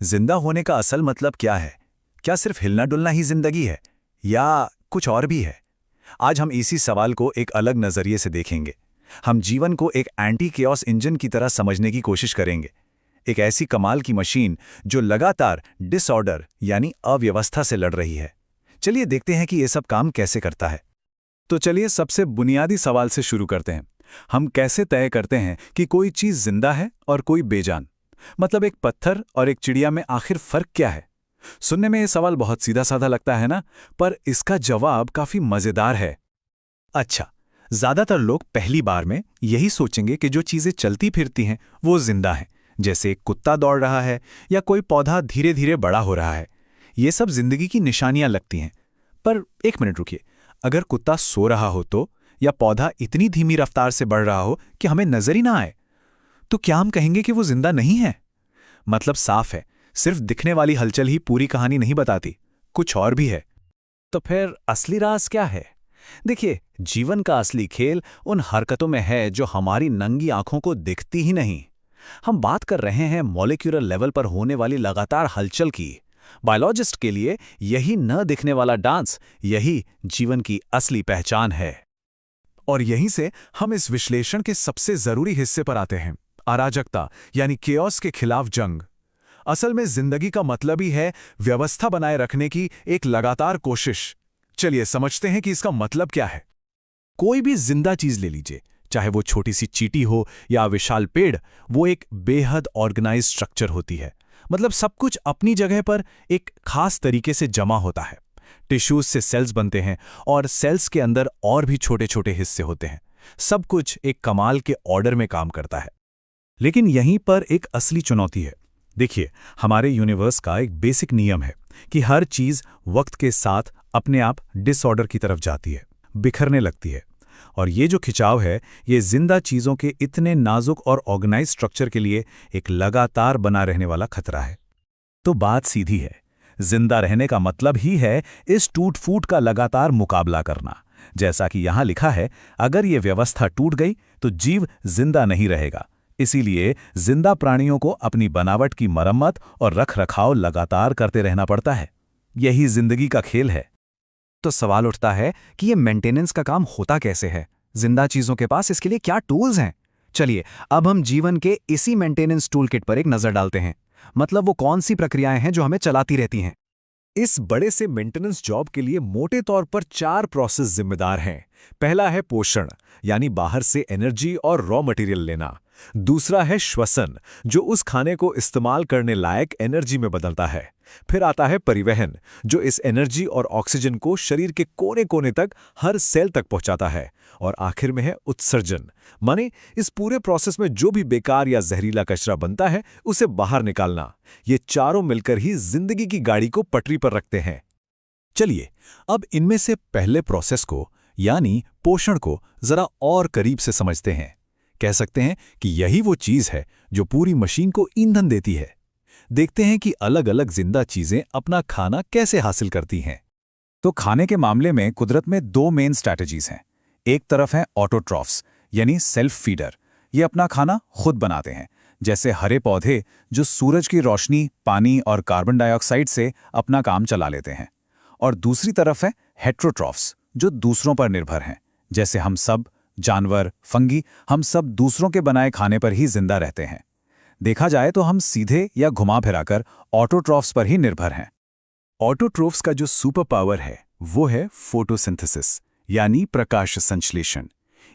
जिंदा होने का असल मतलब क्या है? क्या सिर्फ हिलना डुलना ही जिंदगी है या कुछ और भी है? आज हम इसी सवाल को एक अलग नजरिए से देखेंगे। हम जीवन को एक एंटी केओस इंजन की तरह समझने की कोशिश करेंगे। एक ऐसी कमाल की मशीन जो लगातार डिसऑर्डर यानी अव्यवस्था से लड़ रही है। चलिए देखते हैं कि ये सब काम कैसे करता है। तो चलिए सबसे बुनियादी सवाल से शुरू करते हैं। हम कैसे तय करते हैं कि कोई चीज जिंदा है और कोई बेजान? मतलब एक पत्थर और एक चिड़िया में आखिर फर्क क्या है? सुनने में ये सवाल बहुत सीधा साधा लगता है ना, पर इसका जवाब काफी मजेदार है। अच्छा, ज्यादातर लोग पहली बार में यही सोचेंगे कि जो चीजें चलती फिरती हैं वो जिंदा हैं, जैसे एक कुत्ता दौड़ रहा है या कोई पौधा धीरे धीरे बड़ा हो रहा है। ये सब जिंदगी की निशानियां लगती हैं। पर एक मिनट रुकिए, अगर कुत्ता सो रहा हो तो, या पौधा इतनी धीमी रफ्तार से बढ़ रहा हो कि हमें नजर ही ना आए, तो क्या हम कहेंगे कि वो जिंदा नहीं है? मतलब साफ है, सिर्फ दिखने वाली हलचल ही पूरी कहानी नहीं बताती, कुछ और भी है। तो फिर असली राज क्या है? देखिए, जीवन का असली खेल उन हरकतों में है जो हमारी नंगी आंखों को दिखती ही नहीं। हम बात कर रहे हैं मॉलिक्यूलर लेवल पर होने वाली लगातार हलचल की। बायोलॉजिस्ट के लिए यही न दिखने वाला डांस, यही जीवन की असली पहचान है। और यहीं से हम इस विश्लेषण के सबसे जरूरी हिस्से पर आते हैं, अराजकता यानी केओस के खिलाफ जंग। असल में जिंदगी का मतलब ही है व्यवस्था बनाए रखने की एक लगातार कोशिश। चलिए समझते हैं कि इसका मतलब क्या है। कोई भी जिंदा चीज ले लीजिए, चाहे वो छोटी सी चींटी हो या विशाल पेड़, वो एक बेहद ऑर्गेनाइज स्ट्रक्चर होती है। मतलब सब कुछ अपनी जगह पर एक खास तरीके से जमा होता है। टिश्यूज से सेल्स बनते हैं और सेल्स के अंदर और भी छोटे छोटे हिस्से होते हैं। सब कुछ एक कमाल के ऑर्डर में काम करता है। लेकिन यहीं पर एक असली चुनौती है। देखिए, हमारे यूनिवर्स का एक बेसिक नियम है कि हर चीज वक्त के साथ अपने आप डिसऑर्डर की तरफ जाती है, बिखरने लगती है। और ये जो खिंचाव है, ये जिंदा चीजों के इतने नाजुक और ऑर्गेनाइज स्ट्रक्चर के लिए एक लगातार बना रहने वाला खतरा है। तो बात सीधी है, जिंदा रहने का मतलब ही है इस टूट फूट का लगातार मुकाबला करना। जैसा कि यहां लिखा है, अगर ये व्यवस्था टूट गई तो जीव जिंदा नहीं रहेगा। इसीलिए जिंदा प्राणियों को अपनी बनावट की मरम्मत और रखरखाव लगातार करते रहना पड़ता है। यही जिंदगी का खेल है। तो सवाल उठता है कि ये मेंटेनेंस का काम होता कैसे है? जिंदा चीजों के पास इसके लिए क्या टूल्स हैं? चलिए, अब हम जीवन के इसी मेंटेनेंस टूल किट पर एक नजर डालते हैं। मतलब वो कौन सी प्रक्रियाएं हैं जो हमें चलाती रहती हैं। इस बड़े से मेंटेनेंस जॉब के लिए मोटे तौर पर 4 प्रोसेस जिम्मेदार हैं। पहला है पोषण, यानी बाहर से एनर्जी और रॉ मटेरियल लेना। दूसरा है श्वसन, जो उस खाने को इस्तेमाल करने लायक एनर्जी में बदलता है। फिर आता है परिवहन, जो इस एनर्जी और ऑक्सीजन को शरीर के कोने कोने तक, हर सेल तक पहुंचाता है। और आखिर में है उत्सर्जन, माने इस पूरे प्रोसेस में जो भी बेकार या जहरीला कचरा बनता है उसे बाहर निकालना। ये चारों मिलकर ही जिंदगी की गाड़ी को पटरी पर रखते हैं। चलिए, अब इनमें से पहले प्रोसेस को, यानी पोषण को, जरा और करीब से समझते हैं। कह सकते हैं कि यही वो चीज है जो पूरी मशीन को ईंधन देती है। देखते हैं कि अलग अलग जिंदा चीजें अपना खाना कैसे हासिल करती हैं। तो खाने के मामले में कुदरत में 2 मेन स्ट्रैटेजीज हैं। एक तरफ है ऑटोट्रॉफ्स, यानी सेल्फ फीडर। ये अपना खाना खुद बनाते हैं, जैसे हरे पौधे जो सूरज की रोशनी, पानी और कार्बन डाइऑक्साइड से अपना काम चला लेते हैं। और दूसरी तरफ है हेट्रोट्रॉफ्स, जो दूसरों पर निर्भर हैं, जैसे हम सब, जानवर, फंगी, हम सब दूसरों के बनाए खाने पर ही जिंदा रहते हैं। देखा जाए तो हम सीधे या घुमा फिराकर ऑटोट्रॉफ्स पर ही निर्भर हैं। ऑटोट्रॉफ्स का जो सुपर पावर है वो है फोटोसिंथेसिस, यानी प्रकाश संश्लेषण।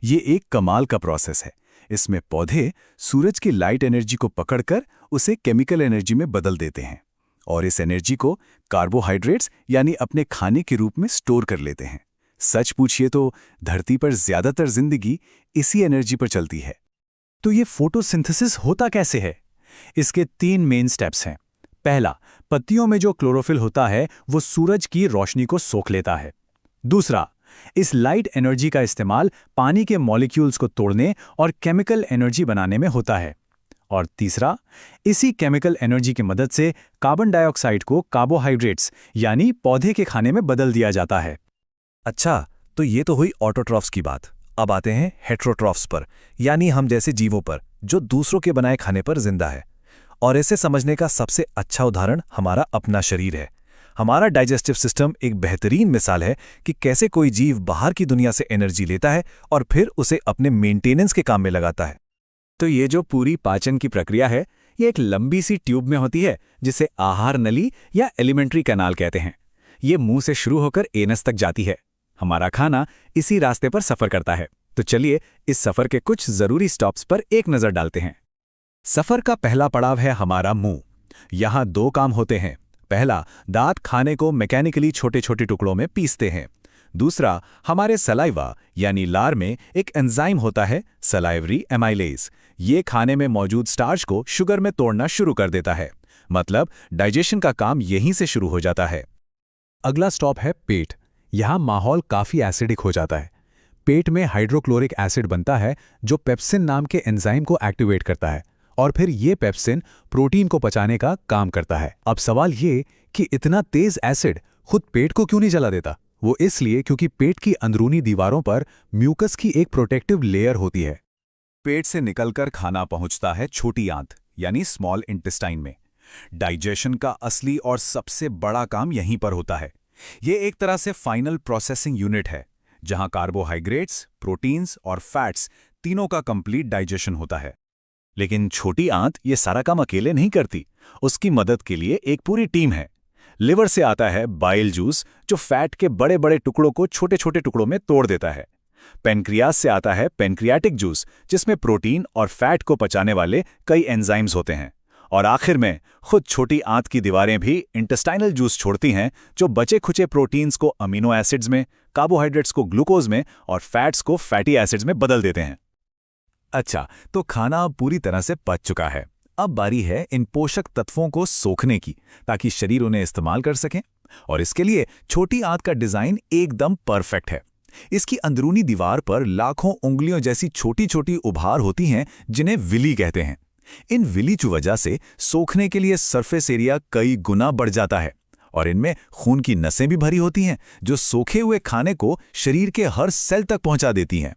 ये एक कमाल का प्रोसेस है। इसमें पौधे सूरज की लाइट एनर्जी को पकड़कर उसे केमिकल एनर्जी में बदल देते हैं और इस एनर्जी को कार्बोहाइड्रेट्स यानी अपने खाने के रूप में स्टोर कर लेते हैं। सच पूछिए तो धरती पर ज्यादातर जिंदगी इसी एनर्जी पर चलती है। तो ये फोटोसिंथेसिस होता कैसे है? इसके 3 मेन स्टेप्स हैं। पहला, पत्तियों में जो क्लोरोफिल होता है वो सूरज की रोशनी को सोख लेता है। दूसरा, इस लाइट एनर्जी का इस्तेमाल पानी के मॉलिक्यूल्स को तोड़ने और केमिकल एनर्जी बनाने में होता है। और तीसरा, इसी केमिकल एनर्जी की मदद से कार्बन डाइऑक्साइड को कार्बोहाइड्रेट्स यानी पौधे के खाने में बदल दिया जाता है। अच्छा, तो ये तो हुई ऑटोट्रॉफ्स की बात। अब आते हैं हेट्रोट्रॉफ्स पर, यानी हम जैसे जीवों पर, जो दूसरों के बनाए खाने पर जिंदा है। और इसे समझने का सबसे अच्छा उदाहरण हमारा अपना शरीर है। हमारा डाइजेस्टिव सिस्टम एक बेहतरीन मिसाल है कि कैसे कोई जीव बाहर की दुनिया से एनर्जी लेता है और फिर उसे अपने मेंटेनेंस के काम में लगाता है। तो ये जो पूरी पाचन की प्रक्रिया है, ये एक लंबी सी ट्यूब में होती है जिसे आहार नली या एलिमेंट्री कैनाल कहते हैं। ये मुंह से शुरू होकर एनस तक जाती है। हमारा खाना इसी रास्ते पर सफर करता है। तो चलिए इस सफर के कुछ जरूरी स्टॉप्स पर एक नजर डालते हैं। सफर का पहला पड़ाव है हमारा मुंह। यहाँ दो काम होते हैं। पहला, दांत खाने को मैकेनिकली छोटे छोटे टुकड़ों में पीसते हैं। दूसरा, हमारे सलाइवा यानी लार में एक एंजाइम होता है, सलाइवरी एमाइलेज। ये खाने में मौजूद स्टार्च को शुगर में तोड़ना शुरू कर देता है। मतलब डाइजेशन का काम यहीं से शुरू हो जाता है। अगला स्टॉप है पेट। यहाँ माहौल काफी एसिडिक हो जाता है। पेट में हाइड्रोक्लोरिक एसिड बनता है जो पेप्सिन नाम के एंजाइम को एक्टिवेट करता है और फिर ये पेप्सिन प्रोटीन को पचाने का काम करता है। अब सवाल ये कि इतना तेज एसिड खुद पेट को क्यों नहीं जला देता? वो इसलिए क्योंकि पेट की अंदरूनी दीवारों पर म्यूकस की एक प्रोटेक्टिव लेयर होती है। पेट से निकलकर खाना पहुंचता है छोटी आंत यानी स्मॉल इंटेस्टाइन में। डाइजेशन का असली और सबसे बड़ा काम यहीं पर होता है। ये एक तरह से फाइनल प्रोसेसिंग यूनिट है जहां कार्बोहाइड्रेट्स, प्रोटीन्स और फैट्स तीनों का कंप्लीट डाइजेशन होता है। लेकिन छोटी आंत ये सारा काम अकेले नहीं करती। उसकी मदद के लिए एक पूरी टीम है। लिवर से आता है बाइल जूस जो फैट के बड़े बड़े टुकड़ों को छोटे छोटे टुकड़ों में तोड़ देता है। पेनक्रियास से आता है पेनक्रियाटिक जूस जिसमें प्रोटीन और फैट को पचाने वाले कई एंजाइम्स होते हैं। और आखिर में खुद छोटी आंत की दीवारें भी इंटेस्टाइनल जूस छोड़ती हैं जो बचे खुचे प्रोटीन्स को अमीनो एसिड्स में, कार्बोहाइड्रेट्स को ग्लूकोज में और फैट्स को फैटी एसिड्स में बदल देते हैं। अच्छा, तो खाना अब पूरी तरह से पच चुका है। अब बारी है इन पोषक तत्वों को सोखने की ताकि शरीर उन्हें इस्तेमाल कर सके। और इसके लिए छोटी आंत का डिजाइन एकदम परफेक्ट है। इसकी अंदरूनी दीवार पर लाखों उंगलियों जैसी छोटी छोटी उभार होती हैं जिन्हें विली कहते हैं। इन विली की वजह से सोखने के लिए सरफेस एरिया कई गुना बढ़ जाता है और इनमें खून की नसें भी भरी होती हैं जो सोखे हुए खाने को शरीर के हर सेल तक पहुंचा देती हैं।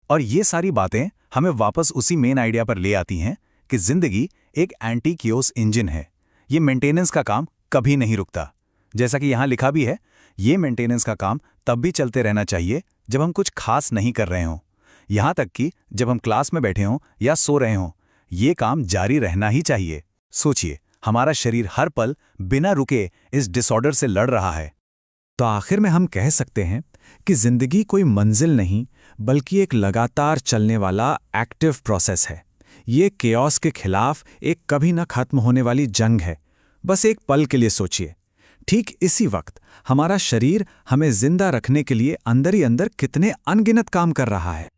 और ये सारी बातें हमें वापस उसी मेन आइडिया पर ले आती हैं कि जिंदगी एक एंटी कियोस इंजन है। ये मेंटेनेंस का काम कभी नहीं रुकता। जैसा कि यहाँ लिखा भी है, ये मेंटेनेंस का काम तब भी चलते रहना चाहिए जब हम कुछ खास नहीं कर रहे हों। यहाँ तक कि जब हम क्लास में बैठे हों या सो रहे हों, ये काम जारी रहना ही चाहिए। सोचिए, हमारा शरीर हर पल बिना रुके इस डिसऑर्डर से लड़ रहा है। तो आखिर में हम कह सकते हैं कि जिंदगी कोई मंजिल नहीं बल्कि एक लगातार चलने वाला एक्टिव प्रोसेस है। ये केओस के खिलाफ एक कभी न खत्म होने वाली जंग है। बस एक पल के लिए सोचिए, ठीक इसी वक्त हमारा शरीर हमें जिंदा रखने के लिए अंदर ही अंदर कितने अनगिनत काम कर रहा है।